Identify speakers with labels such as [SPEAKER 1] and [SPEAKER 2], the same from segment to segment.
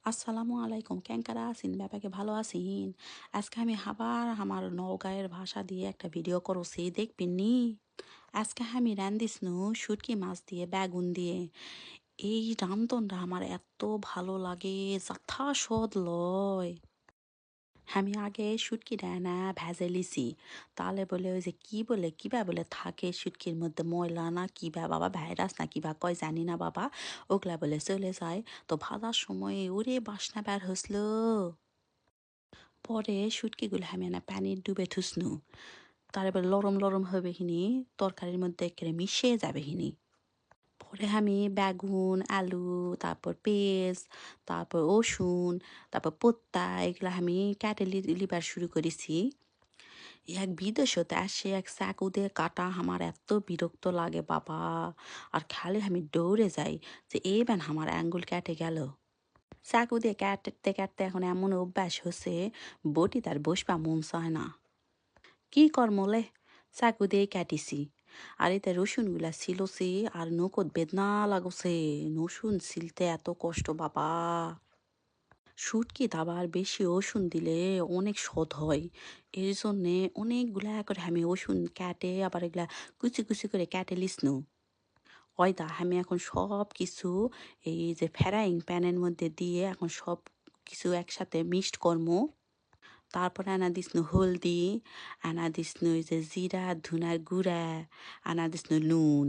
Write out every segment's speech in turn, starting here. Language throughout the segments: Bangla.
[SPEAKER 1] আসসালামু আলাইকুম কেঙ্কারা আছেন ব্যাপাকে ভালো আছেন আজকে আমি আবার আমার নওগাঁয়ের ভাষা দিয়ে একটা ভিডিও করছি দেখবেন নি আজকে আমি রান্দিসনু শুটকি মাছ দিয়ে বেগুন দিয়ে এই রান্ধনটা আমার এত ভালো লাগে যথা স্বাদ লয় আমি আগে শুটকি দেয় না ভেজে লিছি তাহলে বলে ওই যে কি বলে কিবা বলে থাকে শুটকির মধ্যে ময়লা না কিবা বাবা ভাইরাস না কিবা কয় জানি না বাবা ওগুলা বলে চলে যায় তো ভাজার সময় ওরে বাসনা বের হসলো পরে শুটকিগুলো আমি না পানি ডুবে থুসনু তারপরে লরম লরম হবে হিনি তরকারির মধ্যে একেবারে মিশে যাবে হিনি পরে আমি বেগুন আলু তারপর পেঁয়াজ তারপর রসুন তারপর পোত্তা এগুলা আমি কেটে লিবার শুরু করেছি এক বিদেশতে আসে এক চাকু দিয়ে কাটা আমার এত বিরক্ত লাগে বাবা আর খালি আমি দৌড়ে যাই যে এই বেন আমার আঙ্গুল কেটে গেল চাকু দিয়ে কাটতে কাটতে এখন এমন অভ্যাস হচ্ছে বটি তার বসবা মন চায় না কি কর্মলে চাকু দিয়ে কাটিছি আর এতে রসুনগুলা ছিলছি আর নকদ বেদনা লাগছে রসুন ছিলতে এত কষ্ট বাবা শুটকি আবার বেশি রসুন দিলে অনেক স্বাদ হয় এর জন্যে অনেকগুলা করে আমি রসুন কেটে আবার এগুলা কুচি কুচি করে কেটে লিসনু ওইদা আমি এখন সব কিছু এই যে ফ্রাইং প্যানের মধ্যে দিয়ে এখন সব কিছু একসাথে মিক্সড করবো তারপরে আনা দিসনু হলদি আনা দিসনু ওই যে জিরা ধুনার গুঁড়া আনা দিসনু নুন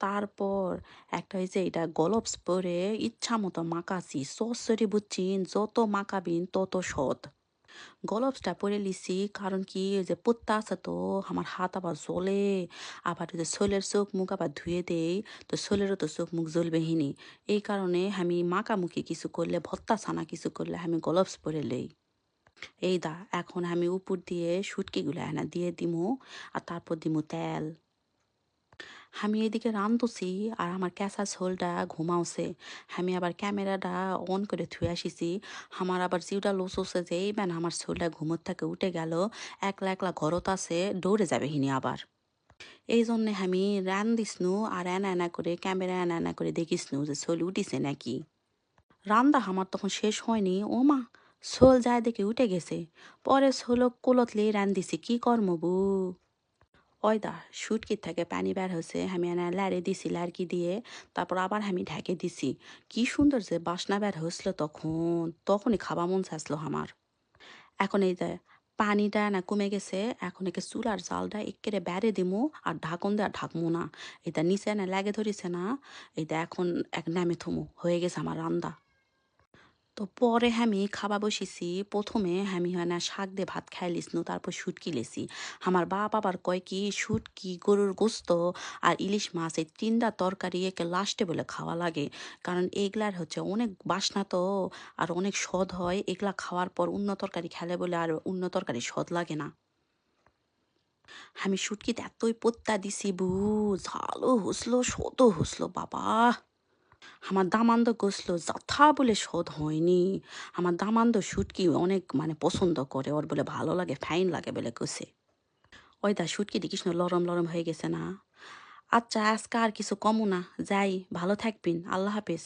[SPEAKER 1] তারপর একটা ওই যে এটা গলপস পরে ইচ্ছা মতো মাখাছি সসরি বুঝছিন যত মাখাবিন তত স্বাদ গলপসটা পরে লিছি কারণ কি ওই যে পত্তা আছে তো আমার হাত আবার জ্বলে আবার ওই যে ছোলের চোখ মুখ আবার ধুয়ে দেই তো ছোলেরও তো চোখ মুখ জ্বলবে হিনি এই কারণে আমি মাখামুখি কিছু করলে ভত্তা ছানা কিছু করলে আমি গলপস পরে লই এই দা এখন আমি উপর দিয়ে শুটকিগুলো এনা দিয়ে দিমু আর তারপর দিমু তেল আমি এদিকে রান্ধছি আর আমার ক্যাঁচা ঝোলটা ঘুমাওছে আমি আবার ক্যামেরাটা অন করে থুয়ে আসিছি আমার আবার জিউটা লসছে যে এই বেন আমার ঝোলটা ঘুমোর থেকে উঠে গেল একলা একলা ঘরত আছে দৌড়ে যাবে হিনি আবার এই জন্যে আমি রান্দিসনু আর এনা এনা করে ক্যামেরা এনা এনা করে দেখিসনু যে ঝোল উঠিছে নাকি রান্দা আমার তখন শেষ হয়নি ও মা ছোল যায় দেখে উঠে গেছে পরে ছোলো কোলতলে রান্দিছি কি কর্ম বু ওই দা শুটকির থেকে পানি বের হয়েছে আমি এনে লাড়ে দিছি লাড়কি দিয়ে তারপর আবার আমি ঢেকে দিছি কি সুন্দর যে বাসনা বের হয়েছিল তখনই খাবা মন চাইছিল আমার এখন এই যে পানিটা না কমে গেছে এখন একে চুলার জালটা একেবারে বেড়ে দিমু আর ঢাকন দিয়ে আর ঢাকমু না এটা নিচে না লাগে ধরিছে না এটা এখন এক নামে থমু হয়ে গেছে আমার রান্দা তো পরে আমি খাবা বসিছি প্রথমে আমি হয় না শাক দিয়ে ভাত খাই লিসনু তারপর শুটকি লেছি আমার বাপ আবার কয় কি শুটকি গরুর গোস্ত আর ইলিশ মাছ এই তিনটা তরকারি একে লাস্টে বলে খাওয়া লাগে কারণ এগুলার হচ্ছে অনেক বাসনা তো আর অনেক স্বাদ হয় এগুলা খাওয়ার পর অন্য তরকারি খেলে বলে আর অন্য তরকারি স্বাদ লাগে না আমি শুটকিতে এতই পত্তা দিছি বু ঝালও হুসলো সদও হুসলো বাবা আমার দামান্দ গোসলো যথা বলে শোধ হয়নি আমার দামান্দ শুটকি অনেক মানে পছন্দ করে ওর বলে ভালো লাগে ফাইন লাগে বলে কষে ওই দা শুটকি দেখিস না লরম লরম হয়ে গেছে না আচ্ছা আজকে আর কিছু কমও না যাই ভালো থাকবেন আল্লাহ হাফেজ